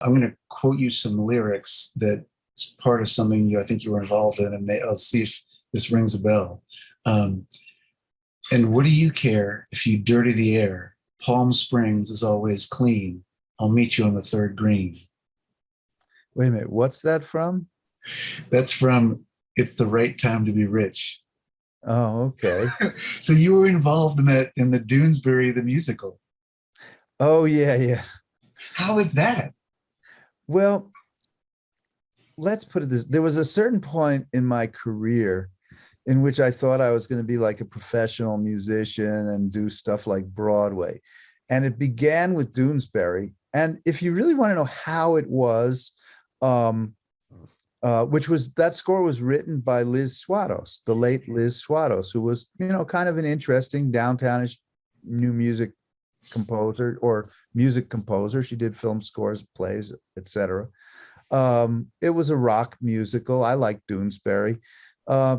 I'm going to quote you some lyrics that's part of something I think you were involved in, and I'll see if this rings a bell. Um, and what do you care if you dirty the air? Palm Springs is always clean. I'll meet you on the third green. Wait a minute, what's that from? That's from It's the Right Time to Be Rich. Oh, okay. So you were involved in that, in the Doonesbury the musical. Oh, yeah, yeah. How is that? Well, let's put it this. There was a certain point in my career in which I thought I was going to be like a professional musician and do stuff like Broadway. And it began with Doonesbury. And if you really want to know how it was, um, which was that score was written by Liz Swatos, the late Liz Swatos, who was, kind of an interesting downtownish new music composer or music composer. She did film scores, plays, etc. It was a rock musical. I like Doonesbury. Uh,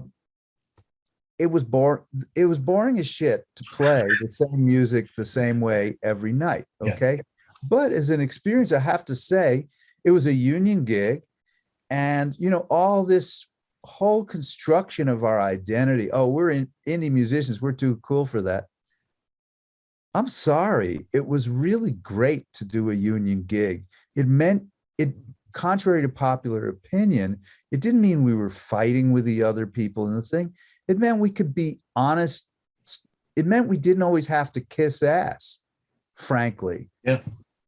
it was boring. It was boring as shit to play the same music the same way every night. Yeah. Okay, but as an experience, I have to say, it was a union gig, and all this whole construction of our identity. Oh, we're indie musicians. We're too cool for that. I'm sorry. It was really great to do a union gig. It meant it, contrary to popular opinion, it didn't mean we were fighting with the other people in the thing. It meant we could be honest. It meant we didn't always have to kiss ass, frankly. Yeah.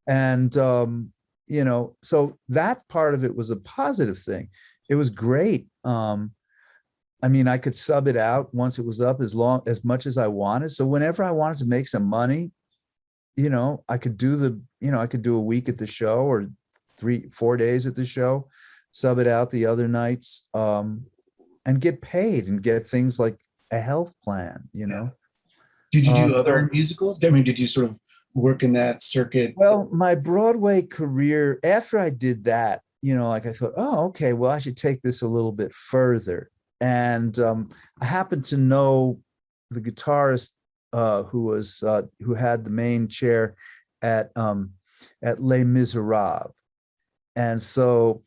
And, so that part of it was a positive thing. It was great. I mean, I could sub it out once it was up as much as I wanted. So whenever I wanted to make some money, I could I could do a week at the show or 3-4 days at the show, sub it out the other nights, and get paid and get things like a health plan. Yeah. Did you do other So, musicals? I mean, did you sort of work in that circuit? well, my Broadway career, after I did that, like I thought, oh, okay, well, I should take this a little bit further. And I happened to know the guitarist who had the main chair at Les Miserables. And so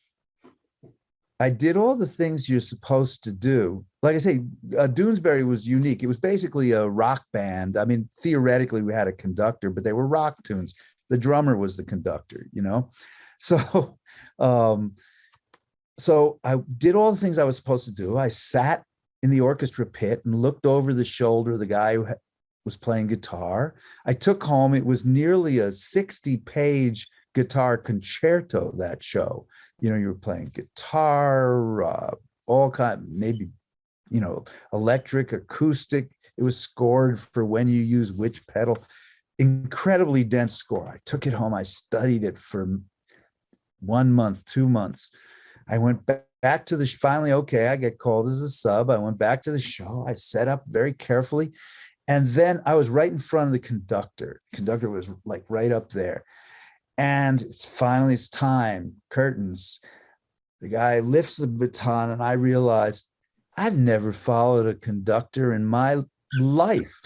I did all the things you're supposed to do. Like I say, Doonesbury was unique. It was basically a rock band. I mean, theoretically, we had a conductor, but they were rock tunes. The drummer was the conductor, So, so I did all the things I was supposed to do. I sat in the orchestra pit and looked over the shoulder of the guy who was playing guitar. I took home, it was nearly a 60-page guitar concerto, that show. You were playing guitar, all kind, maybe, electric, acoustic. It was scored for when you use which pedal. Incredibly dense score. I took it home. I studied it for 1 month, 2 months. I went back to finally, okay, I get called as a sub. I went back to the show. I set up very carefully. And then I was right in front of the conductor. The conductor was like right up there. And it's time, curtains. The guy lifts the baton, and I realize I've never followed a conductor in my life.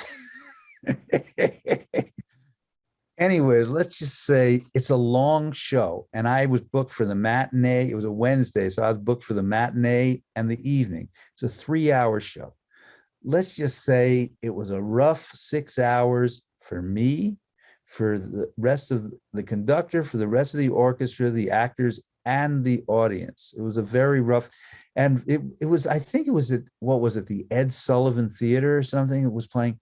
Anyways, let's just say it's a long show, and I was booked for the matinee. It was a Wednesday, so I was booked for the matinee and the evening. It's a 3-hour show. Let's just say it was a rough 6 hours for me, for the rest of the conductor, for the rest of the orchestra, the actors, and the audience. It was a very rough, and it was, I think it was at, what was it, the Ed Sullivan Theater or something? It was playing.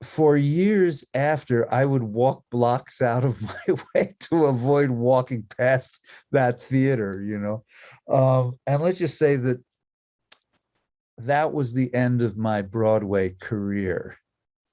For years after, I would walk blocks out of my way to avoid walking past that theater, and let's just say that was the end of my Broadway career.